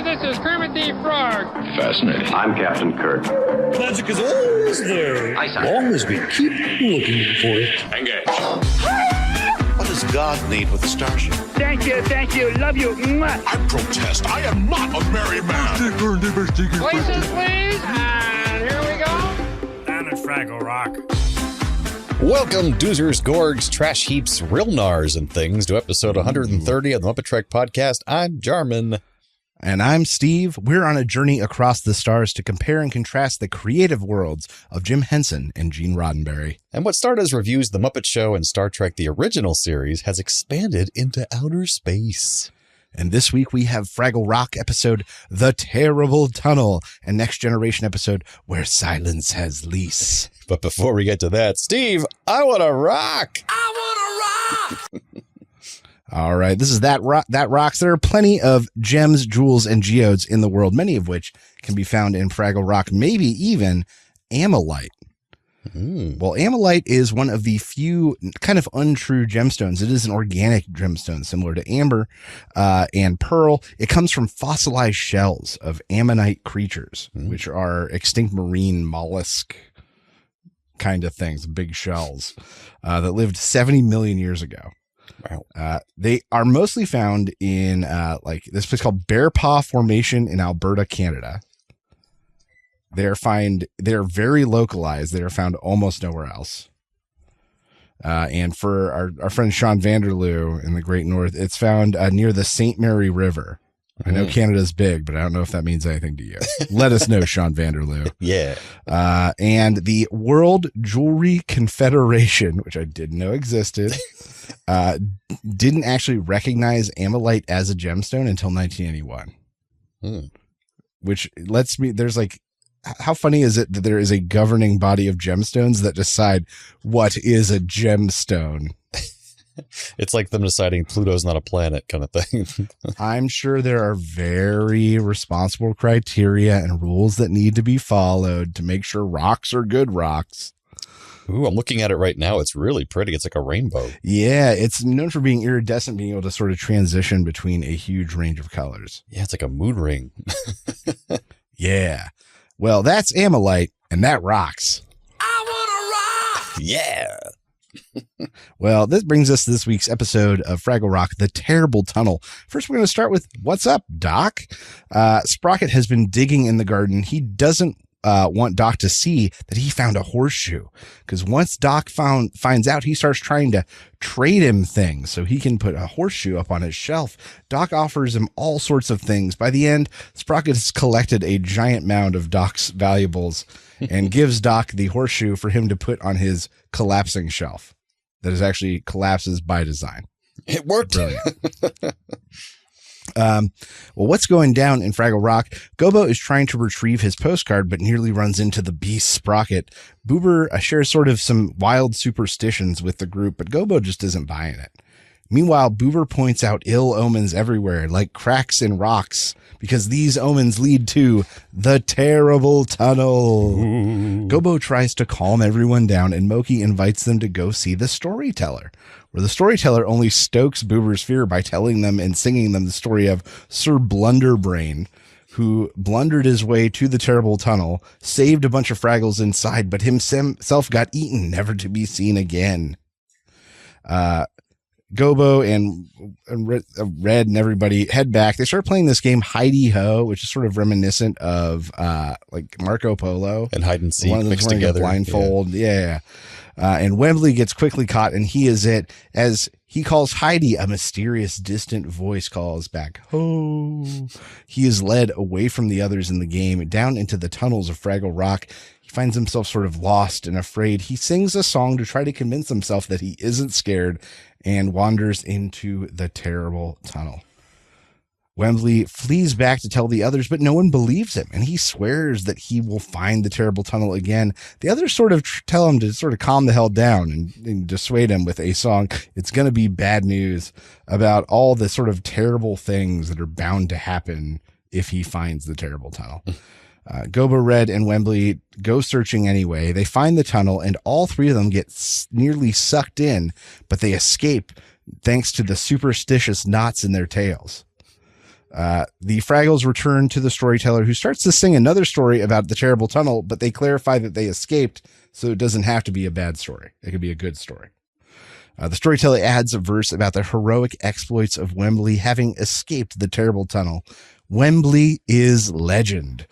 this is Kermit the Frog. Fascinating. I'm Captain Kirk. Magic is always there, Aye, sir. as long as we keep looking for it. Engage. What does God need with a starship? Thank you, love you. Mwah. I protest. I am not a merry man. Places, please, and here we go. Down at Fraggle Rock. Welcome, Doozers, Gorgs, Trash Heaps, Rilnars, and things to episode 130 of the MuppeTrek podcast. I'm Jarman. And I'm Steve. We're on a journey across the stars to compare and contrast the creative worlds of Jim Henson and Gene Roddenberry. And what started as reviews The Muppet Show and Star Trek the original series has expanded into outer space. And this week we have Fraggle Rock episode The Terrible Tunnel and Next Generation episode Where Silence Has Lease. But before we get to that, Steve, I want to rock! I want to rock! All right, this is That Rocks. There are plenty of gems, jewels, and geodes in the world, many of which can be found in Fraggle Rock, maybe even Amylite. Well, Amylite is one of the few kind of untrue gemstones. It is an organic gemstone similar to amber and pearl. It comes from fossilized shells of ammonite creatures, which are extinct marine mollusk kind of things, big shells that lived 70 million years ago. Wow. They are mostly found in like this place called Bear Paw Formation in Alberta, Canada. They're very localized. They are found almost nowhere else. And for our friend Sean Vanderloo in the Great North, it's found near the St. Mary River. I know Canada's big, but I don't know if that means anything to you. Let us know, Sean Vanderloo. Yeah. And the World Jewelry Confederation, which I didn't know existed, didn't actually recognize Amylite as a gemstone until 1981. Which lets me, there's like, how funny is it that there is a governing body of gemstones that decide what is a gemstone? It's like them deciding Pluto's not a planet kind of thing. I'm sure there are very responsible criteria and rules that need to be followed to make sure rocks are good rocks. Ooh, I'm looking at it right now. It's really pretty. It's like a rainbow. Yeah, it's known for being iridescent, being able to sort of transition between a huge range of colors. Yeah, it's like a moon ring. Yeah. Well, that's Amylite, and that rocks. I want to rock! Yeah. Well, this brings us to this week's episode of Fraggle Rock, The Terrible Tunnel. First, we're going to start with, what's up, Doc? Sprocket has been digging in the garden. He doesn't want Doc to see that he found a horseshoe, because once Doc finds out, he starts trying to trade him things so he can put a horseshoe up on his shelf. Doc offers him all sorts of things. By the end, Sprocket has collected a giant mound of Doc's valuables and gives Doc the horseshoe for him to put on his collapsing shelf that is actually collapses by design. It worked. Brilliant. Well, what's going down in Fraggle Rock? Gobo is trying to retrieve his postcard, but nearly runs into the beast Sprocket. Boober shares sort of some wild superstitions with the group, but Gobo just isn't buying it. Meanwhile, Boober points out ill omens everywhere, like cracks in rocks, because these omens lead to the terrible tunnel. Ooh. Gobo tries to calm everyone down, and Moki invites them to go see the storyteller, where the storyteller only stokes Boober's fear by telling them and singing them the story of Sir Blunderbrain, who blundered his way to the terrible tunnel, saved a bunch of Fraggles inside, but himself got eaten, never to be seen again. Gobo and Red and everybody head back. They start playing this game Heidi Ho, which is sort of reminiscent of like Marco Polo and hide and seek. One of them mixed wearing together. a blindfold. Yeah. And Wembly gets quickly caught, and he is it. As he calls Heidi, a mysterious, distant voice calls back, "Ho!" He is led away from the others in the game, down into the tunnels of Fraggle Rock. He finds himself sort of lost and afraid. He sings a song to try to convince himself that he isn't scared, and wanders into the terrible tunnel. Wembly flees back to tell the others, but no one believes him, and he swears that he will find the terrible tunnel again. The others sort of tell him to sort of calm the hell down and dissuade him with a song. It's going to be bad news about all the sort of terrible things that are bound to happen if he finds the terrible tunnel. Gobo, Red, and Wembly go searching anyway. They find the tunnel, and all three of them get nearly sucked in, but they escape thanks to the superstitious knots in their tails. The Fraggles return to the storyteller, who starts to sing another story about the terrible tunnel, but they clarify that they escaped, so it doesn't have to be a bad story. It could be a good story. The storyteller adds a verse about the heroic exploits of Wembly having escaped the terrible tunnel. Wembly is legend.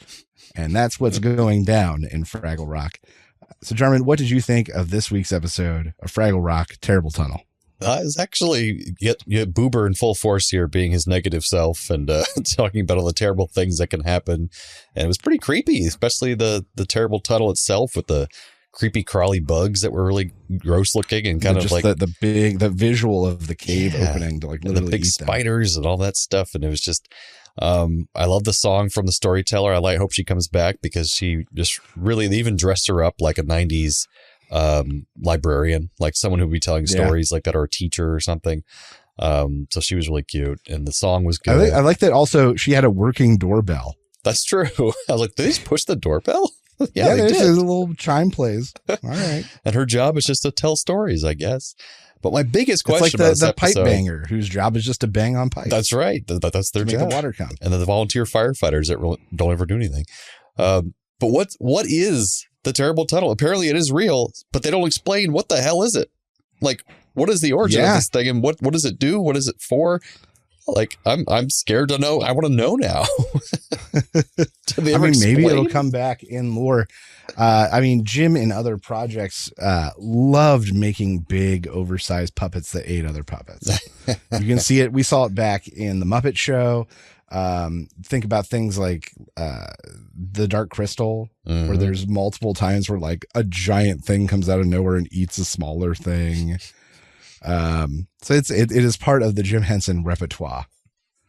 And that's what's going down in Fraggle Rock. So, Jarman, what did you think of this week's episode of Fraggle Rock Terrible Tunnel? It's actually you get Boober in full force here, being his negative self and talking about all the terrible things that can happen. And it was pretty creepy, especially the terrible tunnel itself with the creepy crawly bugs that were really gross looking and kind of like the visual of the cave opening to like literally the big eat spiders and all that stuff. And it was just, I love the song from the storyteller. I hope she comes back because she just really, they even dressed her up like a 90s librarian, like someone who would be telling stories like that, or a teacher or something. So she was really cute and the song was good. I like that also she had a working doorbell. That's true. I was like, did they just push the doorbell? Yeah, they did. A little chime plays. All right. And her job is just to tell stories, I guess. But my biggest question it's like about this the episode, pipe banger, whose job is just to bang on pipes. That's right. That's their job. Make the water come. And then the volunteer firefighters that don't ever do anything. But what is the terrible tunnel? Apparently it is real, but they don't explain what the hell is it. Like, what is the origin of this thing, and what does it do? What is it for? Like, I'm scared to know. I want to know now. I mean, maybe it'll come back in lore. I mean, Jim in other projects loved making big, oversized puppets that ate other puppets. You can see it. We saw it back in the Muppet Show. Think about things like the Dark Crystal, where there's multiple times where like a giant thing comes out of nowhere and eats a smaller thing. So it is part of the Jim Henson repertoire.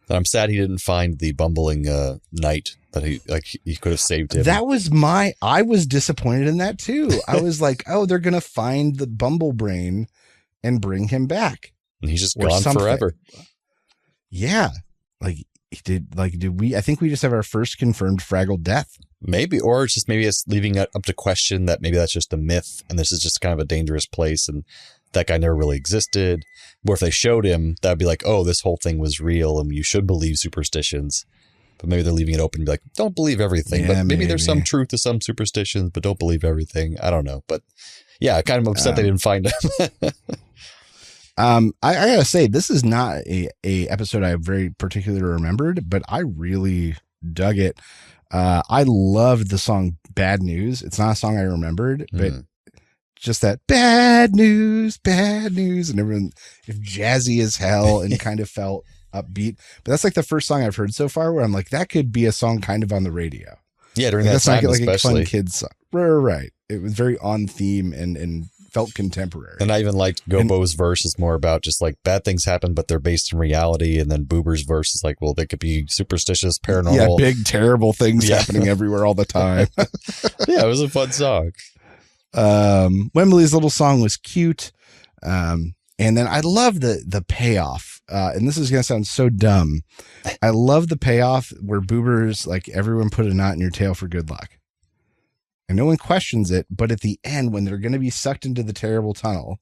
I'm sad he didn't find the bumbling knight that he could have saved him. I was disappointed in that too. I was like, oh, they're going to find the Bumble Brain and bring him back. And he's just gone forever. Yeah. I think we just have our first confirmed Fraggle death. Maybe, or it's leaving it up to question that maybe that's just a myth and this is just kind of a dangerous place and that guy never really existed. Or if they showed him, that'd be like, oh, this whole thing was real and you should believe superstitions. But maybe they're leaving it open and be like, don't believe everything. Yeah, but maybe there's some truth to some superstitions, but don't believe everything. I don't know. But yeah, kind of upset they didn't find him. I gotta say, this is not a episode I very particularly remembered, but I really dug it. I loved the song Bad News. It's not a song I remembered, but just that bad news, and everyone if jazzy as hell and kind of felt upbeat. But that's like the first song I've heard so far where I'm like, that could be a song kind of on the radio. Yeah, during that time, like especially. A fun kids song. Right. It was very on theme and felt contemporary. And I even liked Gobo's verse is more about just like bad things happen, but they're based in reality. And then Boober's verse is like, well, they could be superstitious, paranormal. Yeah, big, terrible things happening everywhere all the time. Yeah, it was a fun song. Wembly's little song was cute. And then I love the payoff. And this is going to sound so dumb. I love the payoff where Boober's like, everyone put a knot in your tail for good luck. And no one questions it, but at the end, when they're going to be sucked into the terrible tunnel,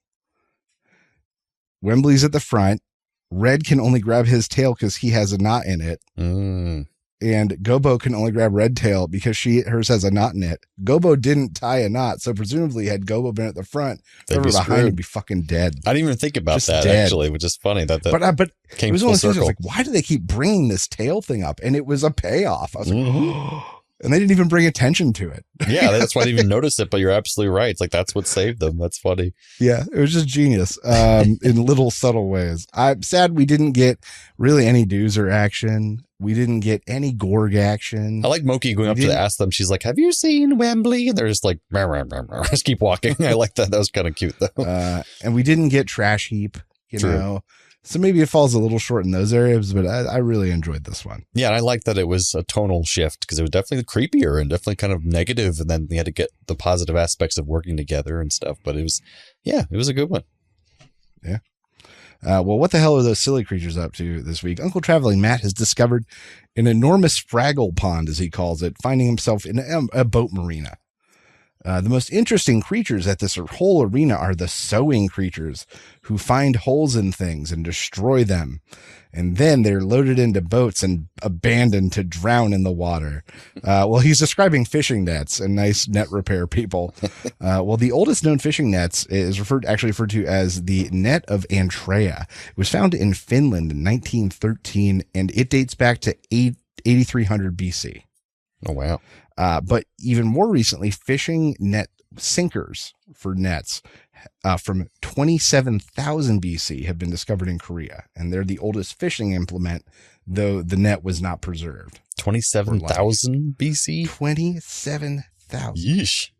Wembly's at the front. Red can only grab his tail because he has a knot in it. And Gobo can only grab Red Tail because hers has a knot in it. Gobo didn't tie a knot, so presumably had Gobo been at the front, whoever behind would be fucking dead. I didn't even think about just that dead. Actually, which is funny that but came it was full one of those circle. things I was like, why do they keep bringing this tail thing up? And it was a payoff. I was like, and they didn't even bring attention to it. Yeah, that's why I didn't even notice it, but you're absolutely right. It's like, that's what saved them. That's funny. Yeah, it was just genius in little subtle ways. I'm sad we didn't get really any Doozer action. We didn't get any Gorg action. I like Moki going up to ask them. She's like, have you seen Wembly? And they're just like, rah, rah, rah, rah. Just keep walking. I like that. That was kind of cute, though. And we didn't get Trash Heap, you know. So maybe it falls a little short in those areas, but I really enjoyed this one. Yeah, and I like that it was a tonal shift because it was definitely creepier and definitely kind of negative, and then we had to get the positive aspects of working together and stuff. But it was a good one. Yeah. Well, what the hell are those silly creatures up to this week? Uncle Traveling Matt has discovered an enormous Fraggle pond, as he calls it, finding himself in a boat marina. The most interesting creatures at this whole arena are the sewing creatures who find holes in things and destroy them. And then they're loaded into boats and abandoned to drown in the water. Well, he's describing fishing nets and nice net repair people. Well, the oldest known fishing nets is referred to as the net of Antrea. It was found in Finland in 1913, and it dates back to 8300 BC. Oh, wow. But even more recently, fishing net sinkers for nets from 27,000 BC have been discovered in Korea, and they're the oldest fishing implement, though the net was not preserved. 27,000 BC? 27,000. Yeesh.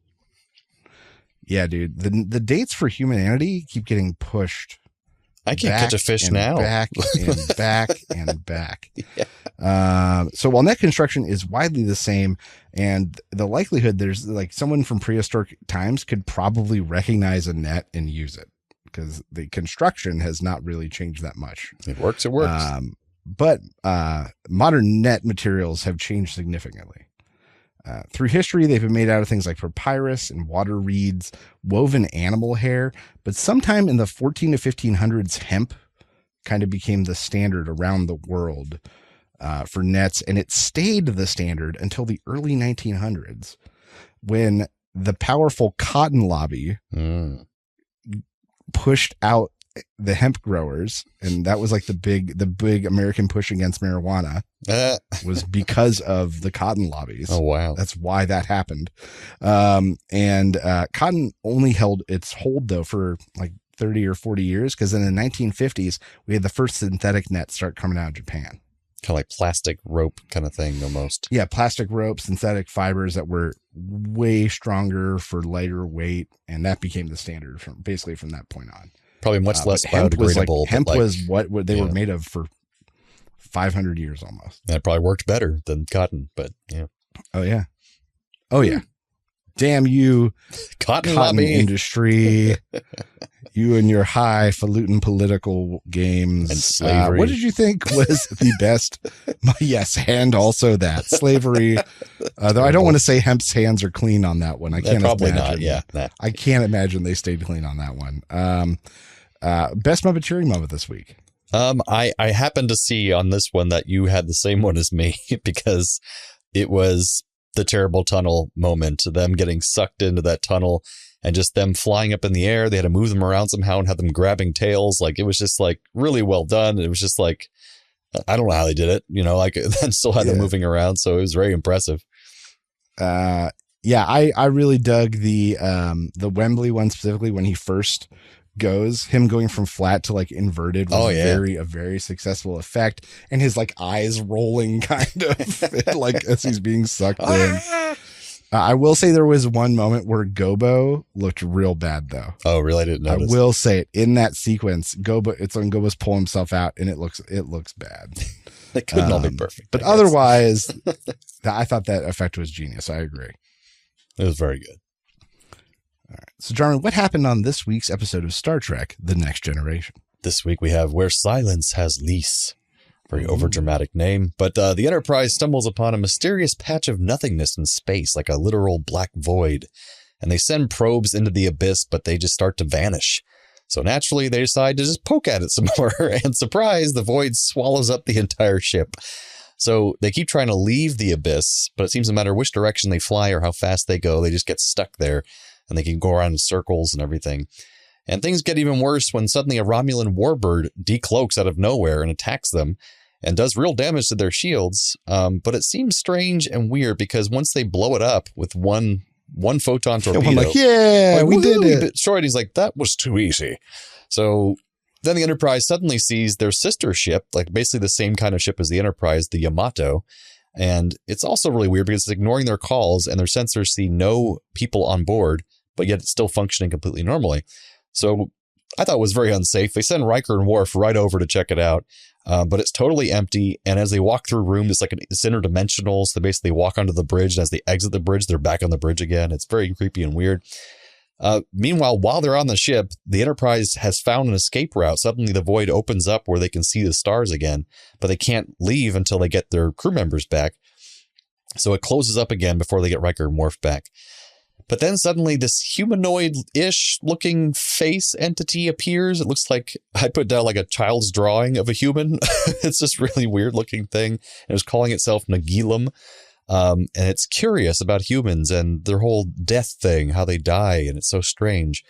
Yeah, dude. The dates for humanity keep getting pushed. I can't catch a fish now. Back and back and back. Yeah. So while net construction is widely the same, and the likelihood there's like someone from prehistoric times could probably recognize a net and use it, because the construction has not really changed that much. It works. It works. But modern net materials have changed significantly. Through history, they've been made out of things like papyrus and water reeds, woven animal hair. But sometime in the 14 to 1500s, hemp kind of became the standard around the world for nets. And it stayed the standard until the early 1900s, when the powerful cotton lobby pushed out the hemp growers. And that was like the big American push against marijuana. Was because of the cotton lobbies. Oh, wow. That's why that happened. And cotton only held its hold, though, for like 30 or 40 years, because in the 1950s, we had the first synthetic net start coming out of Japan. Kind of like plastic rope kind of thing, almost. Yeah, plastic rope, synthetic fibers that were way stronger for lighter weight, and that became the standard from that point on. Probably much less hemp biodegradable. Hemp was what they were made of for 500 years almost. That probably worked better than cotton, but yeah. Oh yeah. Damn you, cotton lobby industry. You and your highfalutin political games and slavery. What did you think was the best? Yes, and also that slavery. Though I don't want to say hemp's hands are clean on that one. I can't probably imagine. Not. Yeah, nah. I can't imagine they stayed clean on that one. Best MuppeTrek moment this week. I happened to see on this one that you had the same one as me, because it was the terrible tunnel moment, them getting sucked into that tunnel and just them flying up in the air. They had to move them around somehow and have them grabbing tails. Like, it was just like really well done. It was just like, I don't know how they did it, like then still had them moving around. So it was very impressive. I really dug the Wembly one specifically when he first him going from flat to like inverted was a very successful effect, and his like eyes rolling kind of like as he's being sucked in. I will say there was one moment where Gobo looked real bad though. Oh, really? I didn't notice. I will say it in that sequence. It's when Gobo's pulling himself out, and it looks bad. They couldn't all be perfect, but otherwise, I thought that effect was genius. I agree. It was very good. All right. So, Jarman, what happened on this week's episode of Star Trek: The Next Generation? This week we have Where Silence Has Lease. Very overdramatic name. But the Enterprise stumbles upon a mysterious patch of nothingness in space, like a literal black void. And they send probes into the abyss, but they just start to vanish. So naturally, they decide to just poke at it some more. And surprise, the void swallows up the entire ship. So they keep trying to leave the abyss, but it seems no matter which direction they fly or how fast they go, they just get stuck there. And they can go around in circles and everything. And things get even worse when suddenly a Romulan warbird decloaks out of nowhere and attacks them and does real damage to their shields. But it seems strange and weird because once they blow it up with one photon torpedo, I'm like, we did it. Destroyed. He's like, that was too easy. So then the Enterprise suddenly sees their sister ship, like basically the same kind of ship as the Enterprise, the Yamato. And it's also really weird because it's ignoring their calls and their sensors see no people on board, but yet it's still functioning completely normally. So I thought it was very unsafe. They send Riker and Worf right over to check it out, but it's totally empty. And as they walk through a room, it's interdimensional. So they basically walk onto the bridge, and as they exit the bridge, they're back on the bridge again. It's very creepy and weird. Meanwhile, while they're on the ship, the Enterprise has found an escape route. Suddenly the void opens up where they can see the stars again, but they can't leave until they get their crew members back. So it closes up again before they get Riker and Worf back. But then suddenly this humanoid-ish looking face entity appears. It looks like, I put down like a child's drawing of a human. It's this really weird looking thing. It was calling itself Nagilum. And it's curious about humans and their whole death thing, how they die. And it's so strange.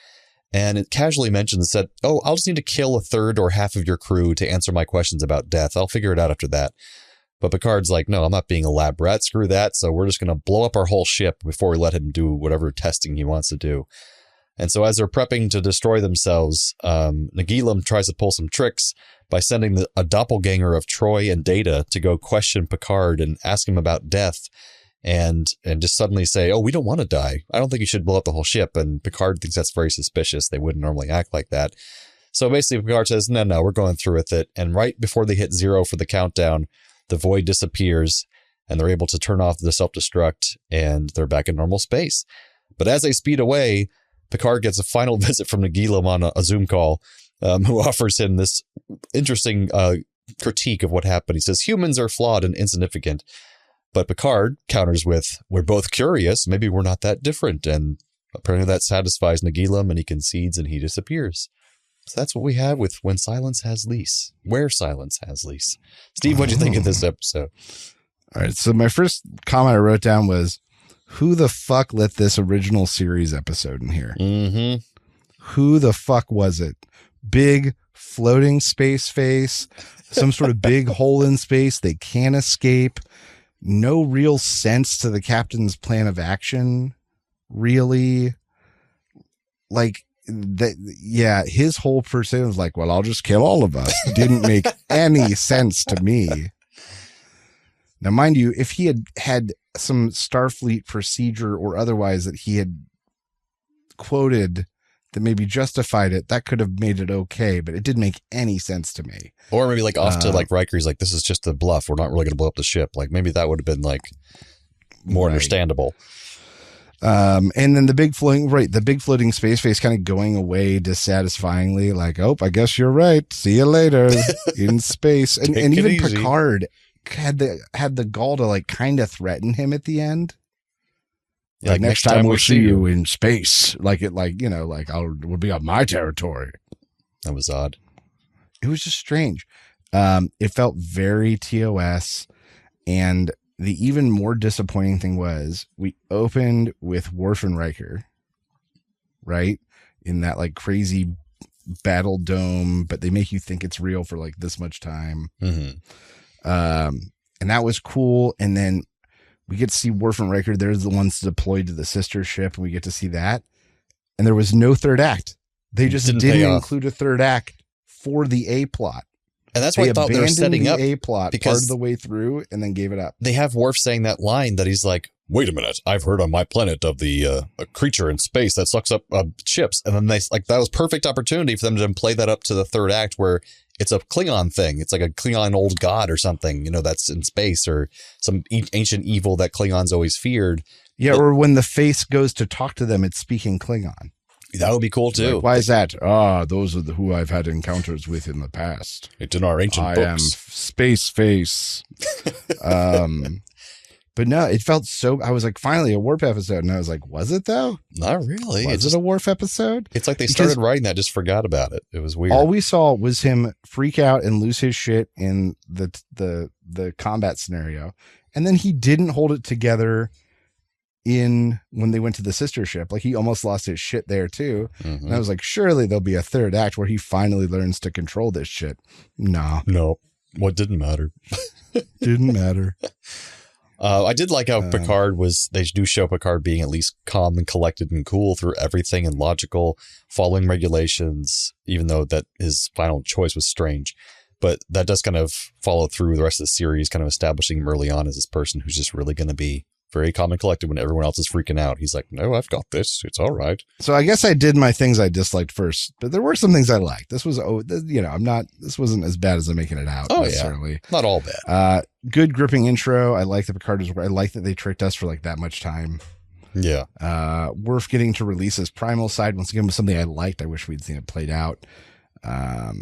And it casually mentions that, oh, I'll just need to kill a third or half of your crew to answer my questions about death. I'll figure it out after that. But Picard's like, no, I'm not being a lab rat. Screw that. So we're just going to blow up our whole ship before we let him do whatever testing he wants to do. And so as they're prepping to destroy themselves, Nagilum tries to pull some tricks by sending a doppelganger of Troy and Data to go question Picard and ask him about death and just suddenly say, oh, we don't want to die. I don't think you should blow up the whole ship. And Picard thinks that's very suspicious. They wouldn't normally act like that. So basically Picard says, no, we're going through with it. And right before they hit 0 for the countdown, the void disappears and they're able to turn off the self-destruct and they're back in normal space. But as they speed away, Picard gets a final visit from Nagilum on a Zoom call, who offers him this interesting critique of what happened. He says, humans are flawed and insignificant. But Picard counters with, we're both curious. Maybe we're not that different. And apparently that satisfies Nagilum and he concedes and he disappears. So that's what we have with When Silence Has Lease. Where Silence Has Lease. Steve, what'd you think of this episode? All right. So my first comment I wrote down was, who the fuck let this original series episode in here? Mm-hmm. Who the fuck was it? Big floating space face, some sort of big hole in space they can't escape. No real sense to the captain's plan of action. Really? Like, his whole persona was like, well, I'll just kill all of us. Didn't make any sense to me. Now, mind you, if he had some Starfleet procedure or otherwise that he had quoted that maybe justified it, that could have made it okay, but it didn't make any sense to me. Or maybe like off to like Riker, he's like, this is just a bluff. We're not really going to blow up the ship. Like maybe that would have been like more understandable. And then the big floating space face kind of going away dissatisfyingly, like, oh, I guess you're right. See you later in space. And even easy. Picard had the gall to like kind of threaten him at the end. Yeah, like next time we'll see you in space. Like it, like, you know, like we'll be on my territory. That was odd. It was just strange. It felt very TOS. And the even more disappointing thing was we opened with Worf and Riker, right? In that like crazy battle dome, but they make you think it's real for like this much time. Mm-hmm. And that was cool. And then we get to see Worf and Riker. They're the ones deployed to the sister ship, and we get to see that. And there was no third act. They just didn't include a third act for the A plot. And that's what I thought they were setting up. A plot part of the way through and then gave it up. They have Worf saying that line that he's like, wait a minute, I've heard on my planet of the a creature in space that sucks up ships. And then they like, that was perfect opportunity for them to play that up to the third act where it's a Klingon thing. It's like a Klingon old god or something, you know, that's in space or some ancient evil that Klingons always feared. Yeah. But, or when the face goes to talk to them, it's speaking Klingon. That would be cool too. Like, why is that? Those are who I've had encounters with in the past. It's in our ancient books. I am space face. But no, it felt so. I was like, finally a Warp episode, and I was like, was it though? Not really. Was it a Warp episode? It's like they started writing that, just forgot about it. It was weird. All we saw was him freak out and lose his shit in the combat scenario, and then he didn't hold it together when they went to the sister ship. Like he almost lost his shit there too. Mm-hmm. And I was like, surely there'll be a third act where he finally learns to control this shit. No. What didn't matter? Didn't matter. I did like how Picard they do show Picard being at least calm and collected and cool through everything and logical, following regulations, even though that his final choice was strange. But that does kind of follow through the rest of the series, kind of establishing him early on as this person who's just really going to be very calm and collected when everyone else is freaking out. He's like, no, I've got this. It's all right. So I guess I did my things I disliked first, but there were some things I liked. This was, this wasn't as bad as I'm making it out. Oh, necessarily. Yeah. Not all bad. Good gripping intro. I like that Picard I like that they tricked us for like that much time. Yeah. Worf getting to release his primal side once again was something I liked. I wish we'd seen it played out. I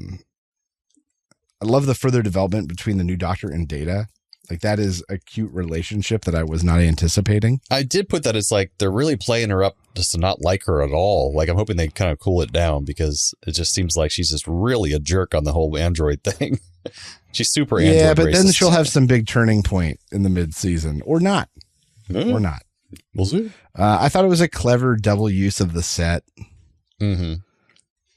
love the further development between the new Doctor and Data. Like, that is a cute relationship that I was not anticipating. I did put that it's like they're really playing her up just to not like her at all. Like, I'm hoping they kind of cool it down because it just seems like she's just really a jerk on the whole android thing. She's super android Yeah, but racist. then she'll have some big turning point in the mid-season. Or not. Or not. We'll see. I thought it was a clever double use of the set. Mm-hmm.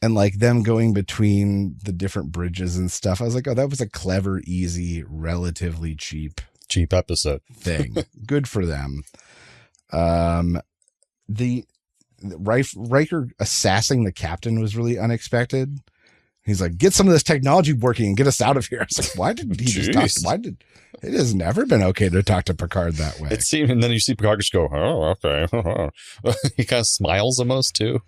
And like them going between the different bridges and stuff. I was like, oh, that was a clever, easy, relatively cheap episode thing. Good for them. The Riker assassing the captain was really unexpected. He's like, get some of this technology working and get us out of here. I was like, why did he just talk? It has never been okay to talk to Picard that way. It seemed, and then you see Picard just go, oh, okay. He kind of smiles almost too.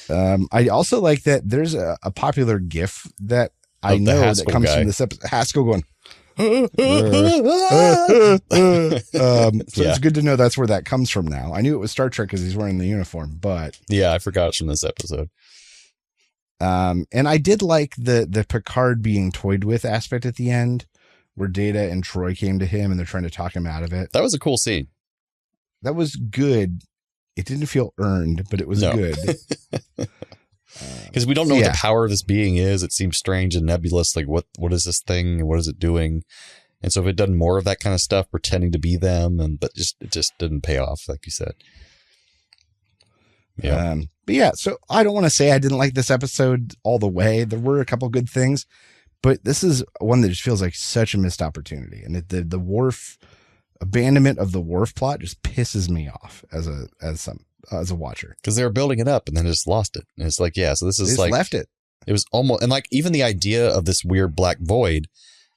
I also like that there's a popular GIF that I know that comes from this episode. Haskell going, so it's good to know that's where that comes from now. I knew it was Star Trek because he's wearing the uniform, but yeah, I forgot it's from this episode. And I did like the Picard being toyed with aspect at the end, where Data and Troy came to him and they're trying to talk him out of it. That was a cool scene. That was good. It didn't feel earned, but it was good. Because we don't know what the power of this being is. It seems strange and nebulous. Like, what is this thing? And what is it doing? And so if it done more of that kind of stuff, pretending to be them, but it just didn't pay off, like you said. Yeah. But yeah, so I don't want to say I didn't like this episode all the way. There were a couple good things, but this is one that just feels like such a missed opportunity. And the Worf abandonment of the Worf plot just pisses me off as a watcher, because they were building it up and then just lost it. And it's like, yeah, so this is like left it. It was almost, and like even the idea of this weird black void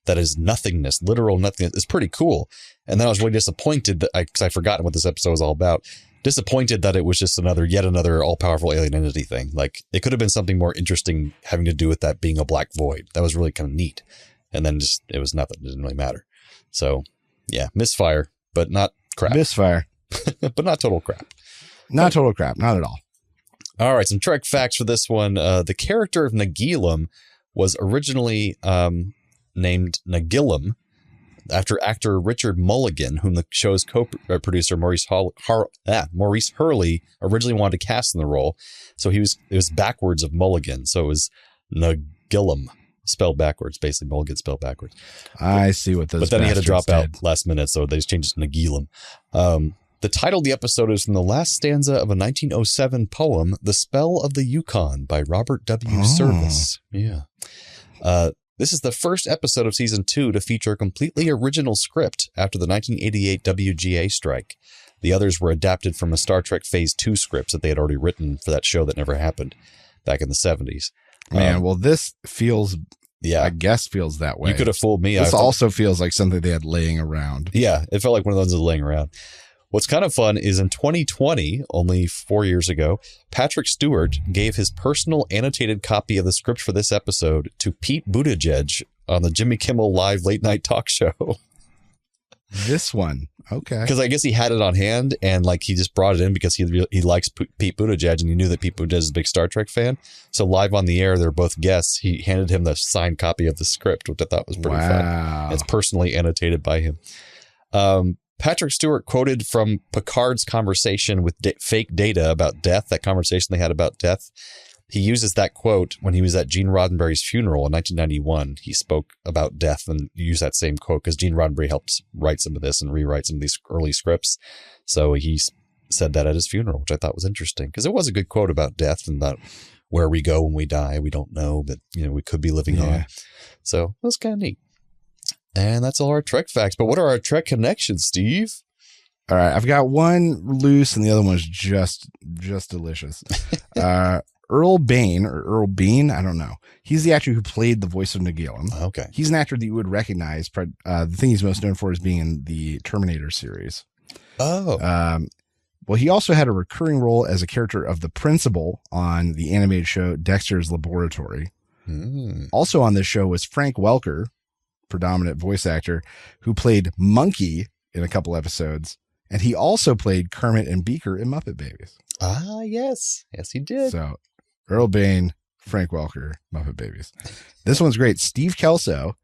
that is nothingness, literal nothingness, is pretty cool. And then I was really disappointed that because I'd forgotten what this episode was all about. Disappointed that it was just yet another all-powerful alien entity thing. Like, it could have been something more interesting having to do with that being a black void. That was really kind of neat. And then just, it was nothing. It didn't really matter. So, yeah, misfire, but not crap. Misfire. But not total crap. Not total crap. Not at all. All right, some Trek facts for this one. The character of Nagilum was originally named Nagilum after actor Richard Mulligan, whom the show's co-producer Maurice Hurley originally wanted to cast in the role. So it was backwards of Mulligan. So it was Nagilum, spelled backwards, basically Mulligan spelled backwards. I see what those. But then he had to drop out last minute, so they just changed it to Nagilum. The title of the episode is from the last stanza of a 1907 poem, "The Spell of the Yukon" by Robert W. Service. Yeah. This is the first episode of season 2 to feature a completely original script after the 1988 WGA strike. The others were adapted from a Star Trek Phase 2 scripts that they had already written for that show that never happened back in the 70s. Man, well, this feels, I guess feels that way. You could have fooled me. This also feels like something they had laying around. Yeah, it felt like one of those that was laying around. What's kind of fun is in 2020, only 4 years ago, Patrick Stewart gave his personal annotated copy of the script for this episode to Pete Buttigieg on the Jimmy Kimmel Live late night talk show. This one. Okay. Because I guess he had it on hand and like he just brought it in because he likes Pete Buttigieg and he knew that Pete Buttigieg is a big Star Trek fan. So live on the air, they're both guests. He handed him the signed copy of the script, which I thought was pretty fun. It's personally annotated by him. Patrick Stewart quoted from Picard's conversation with fake Data about death, that conversation they had about death. He uses that quote when he was at Gene Roddenberry's funeral in 1991. He spoke about death and used that same quote because Gene Roddenberry helped write some of this and rewrite some of these early scripts. So he said that at his funeral, which I thought was interesting because it was a good quote about death and about where we go when we die. We don't know, but we could be living on. So it was kind of neat. And that's all our Trek facts. But what are our Trek connections, Steve? All right. I've got one loose and the other one is just delicious. Earl Bain or Earl Bean, I don't know. He's the actor who played the voice of Nagilum. Okay. He's an actor that you would recognize. The thing he's most known for is being in the Terminator series. Oh. Well, he also had a recurring role as a character of the principal on the animated show Dexter's Laboratory. Also on this show was Frank Welker, predominant voice actor, who played Monkey in a couple episodes. And he also played Kermit and Beaker in Muppet Babies. Ah, yes. Yes, he did. So Earl Bain, Frank Welker, Muppet Babies. This one's great. Steve Kelso,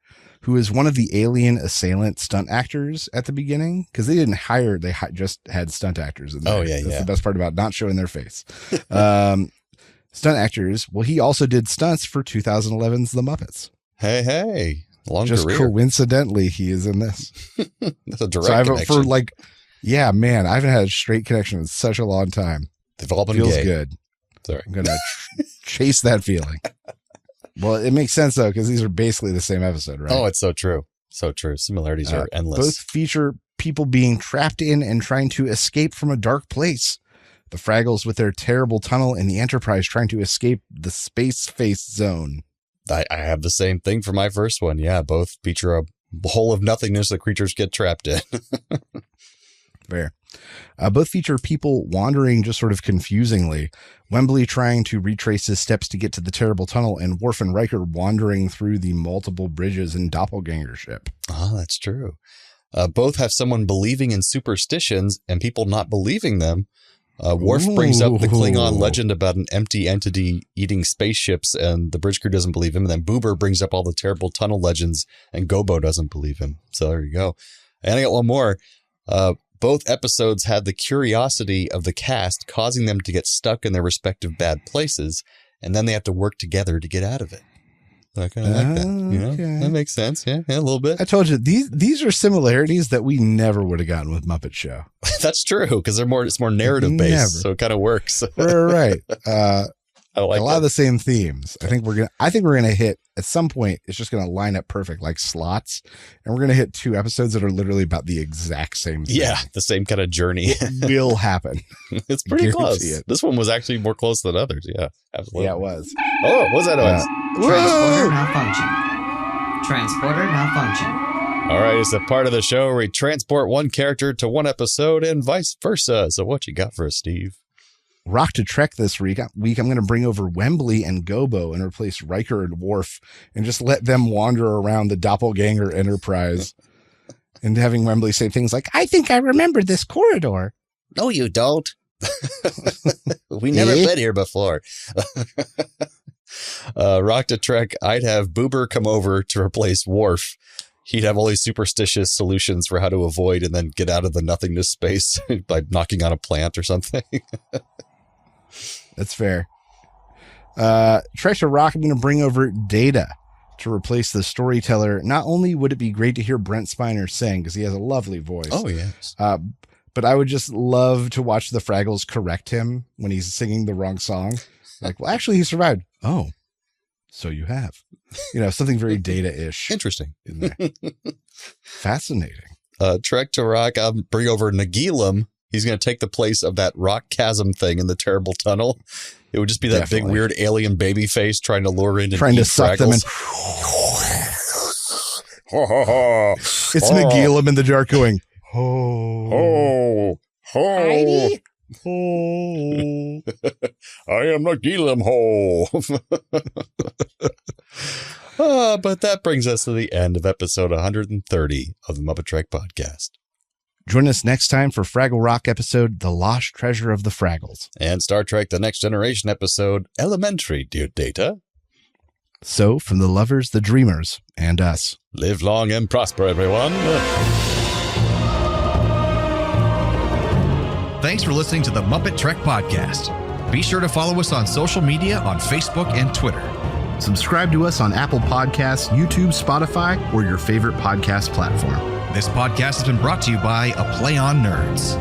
who is one of the alien assailant stunt actors at the beginning, because they didn't hire, they just had stunt actors in there. Oh, yeah, That's the best part about not showing their face. Stunt actors. Well, he also did stunts for 2011's The Muppets. Hey. Long Just career. coincidentally, he is in this. That's a direct So connection. I haven't had a straight connection in such a long time. They've all been Feels gay. good. Sorry. I'm going to chase that feeling. Well, it makes sense, though, because these are basically the same episode, right? Oh, it's so true. So true. Similarities are endless. Both feature people being trapped in and trying to escape from a dark place. The Fraggles with their terrible tunnel, and the Enterprise trying to escape the space face zone. I have the same thing for my first one. Yeah, both feature a hole of nothingness that creatures get trapped in. Fair. Both feature people wandering just sort of confusingly. Wembly trying to retrace his steps to get to the terrible tunnel, and Worf and Riker wandering through the multiple bridges and doppelganger ship. Oh, that's true. Both have someone believing in superstitions and people not believing them. Worf brings up the Klingon legend about an empty entity eating spaceships, and the bridge crew doesn't believe him. And then Boober brings up all the terrible tunnel legends, and Gobo doesn't believe him. So there you go. And I got one more. Both episodes had the curiosity of the cast causing them to get stuck in their respective bad places, and then they have to work together to get out of it. So I kind of like that. You know? That makes sense. Yeah, a little bit. I told you, these are similarities that we never would have gotten with Muppet Show. That's true, because it's more narrative based, so it kind of works. Right. I like a lot of the same themes. I think we're gonna hit at some point. It's just gonna line up perfect, like slots, and we're gonna hit 2 episodes that are literally about the exact same thing. Yeah, the same kind of journey. It will happen. It's pretty Guarantee close. it. This one was actually more close than others. Yeah, absolutely. Yeah, it was. Oh, what's that noise? Transporter malfunction. Transporter malfunction. All right, it's a part of the show where we transport one character to one episode and vice versa. So what you got for us, Steve? MuppeTrek this week, I'm going to bring over Wembly and Gobo and replace Riker and Worf and just let them wander around the doppelganger Enterprise and having Wembly say things like, I think I remember this corridor. No, you don't. We never been here before. MuppeTrek, I'd have Boober come over to replace Worf. He'd have all these superstitious solutions for how to avoid and then get out of the nothingness space by knocking on a plant or something. That's fair. Trek to Rock, I'm going to bring over Data to replace the storyteller. Not only would it be great to hear Brent Spiner sing, because he has a lovely voice. Oh, yes. But I would just love to watch the Fraggles correct him when he's singing the wrong song. Like, well, actually, he survived. Oh, so you have. Something very Data-ish. Interesting. In there. Fascinating. Trek to Rock, I'll bring over Nagilum. He's going to take the place of that rock chasm thing in the terrible tunnel. It would just be that big weird alien baby face trying to lure in and trying to suck them in. It's Nagilum in the dark going, oh, Heidi? oh. I am Nagilum ho. But that brings us to the end of episode 130 of the MuppeTrek podcast. Join us next time for Fraggle Rock episode, The Lost Treasure of the Fraggles. And Star Trek The Next Generation episode, Elementary, Dear Data. So, from the lovers, the dreamers, and us. Live long and prosper, everyone. Thanks for listening to the MuppeTrek podcast. Be sure to follow us on social media on Facebook and Twitter. Subscribe to us on Apple Podcasts, YouTube, Spotify, or your favorite podcast platform. This podcast has been brought to you by A Play on Nerds.